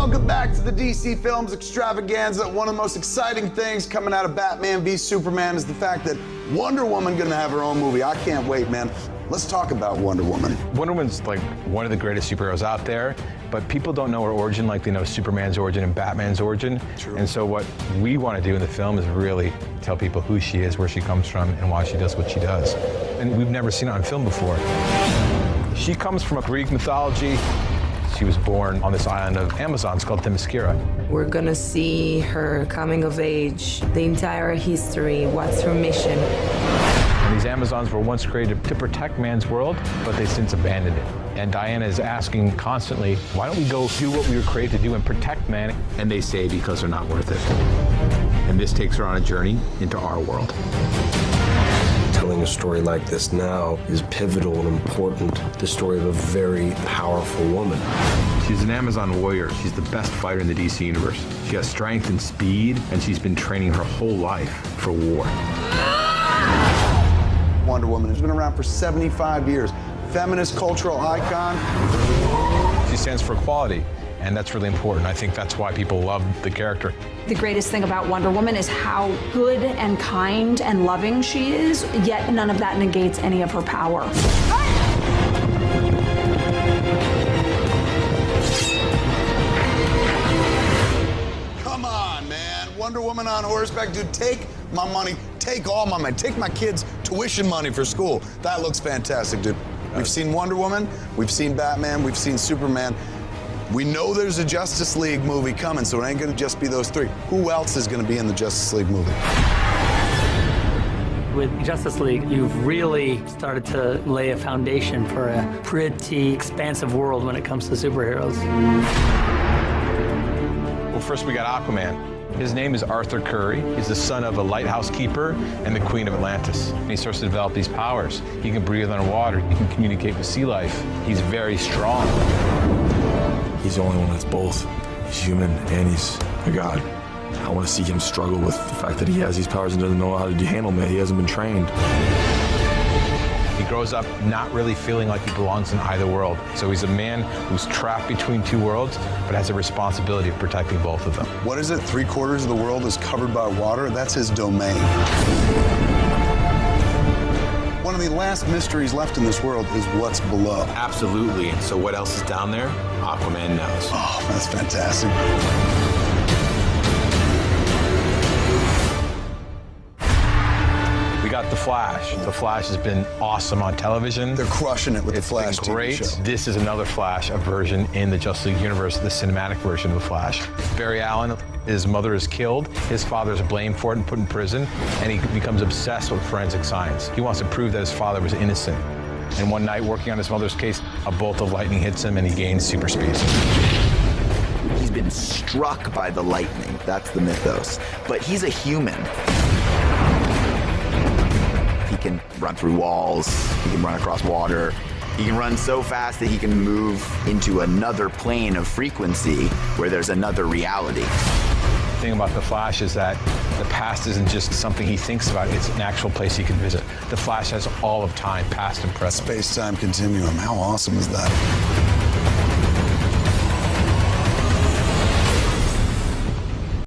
Welcome back to the DC Films extravaganza. One of the most exciting things coming out of Batman v Superman is the fact that Wonder Woman gonna have her own movie. I can't wait, man. Let's talk about Wonder Woman. Wonder Woman's like one of the greatest superheroes out there, but people don't know her origin like they know Superman's origin and Batman's origin. True. And so what we want to do in the film is really tell people who she is, where she comes from, and why she does what she does. And we've never seen it on film before. She comes from a Greek mythology. She was born on this island of Amazons called Themyscira. We're gonna see her coming of age, the entire history, what's her mission. And these Amazons were once created to protect man's world, but they've since abandoned it. And Diana is asking constantly, why don't we go do what we were created to do and protect man? And they say because they're not worth it. And this takes her on a journey into our world. Telling a story like this now is pivotal and important. The story of a very powerful woman. She's an Amazon warrior. She's the best fighter in the DC universe. She has strength and speed, and she's been training her whole life for war. Wonder Woman has been around for 75 years. Feminist cultural icon. She stands for equality, and that's really important. I think that's why people love the character. The greatest thing about Wonder Woman is how good and kind and loving she is, yet none of that negates any of her power. Come on, man. Wonder Woman on horseback. Dude, take my money. Take all my money. Take my kids' tuition money for school. That looks fantastic, dude. We've seen Wonder Woman. We've seen Batman. We've seen Superman. We know there's a Justice League movie coming, so it ain't gonna just be those three. Who else is gonna be in the Justice League movie? With Justice League, you've really started to lay a foundation for a pretty expansive world when it comes to superheroes. Well, first we got Aquaman. His name is Arthur Curry. He's the son of a lighthouse keeper and the Queen of Atlantis. And he starts to develop these powers. He can breathe underwater. He can communicate with sea life. He's very strong. He's the only one that's both. He's human and he's a god. I want to see him struggle with the fact that he has these powers and doesn't know how to handle them. He hasn't been trained. He grows up not really feeling like he belongs in either world. So he's a man who's trapped between two worlds, but has a responsibility of protecting both of them. What is it? 3/4 of the world is covered by water? That's his domain. One of the last mysteries left in this world is what's below. Absolutely. And so what else is down there? Aquaman knows. Oh, that's fantastic. We got The Flash. The Flash has been awesome on television. They're crushing it with It's the Flash been great. TV show. This is another Flash, a version in the Justice League universe, the cinematic version of the Flash. Barry Allen, his mother is killed, his father is blamed for it and put in prison, and he becomes obsessed with forensic science. He wants to prove that his father was innocent. And one night, working on his mother's case, a bolt of lightning hits him and he gains super speed. He's been struck by the lightning. That's the mythos. But he's a human. He can run through walls, he can run across water, he can run so fast that he can move into another plane of frequency where there's another reality. The thing about the Flash is that the past isn't just something he thinks about, it's an actual place he can visit. The Flash has all of time, past and present. Space-time continuum. How awesome is that?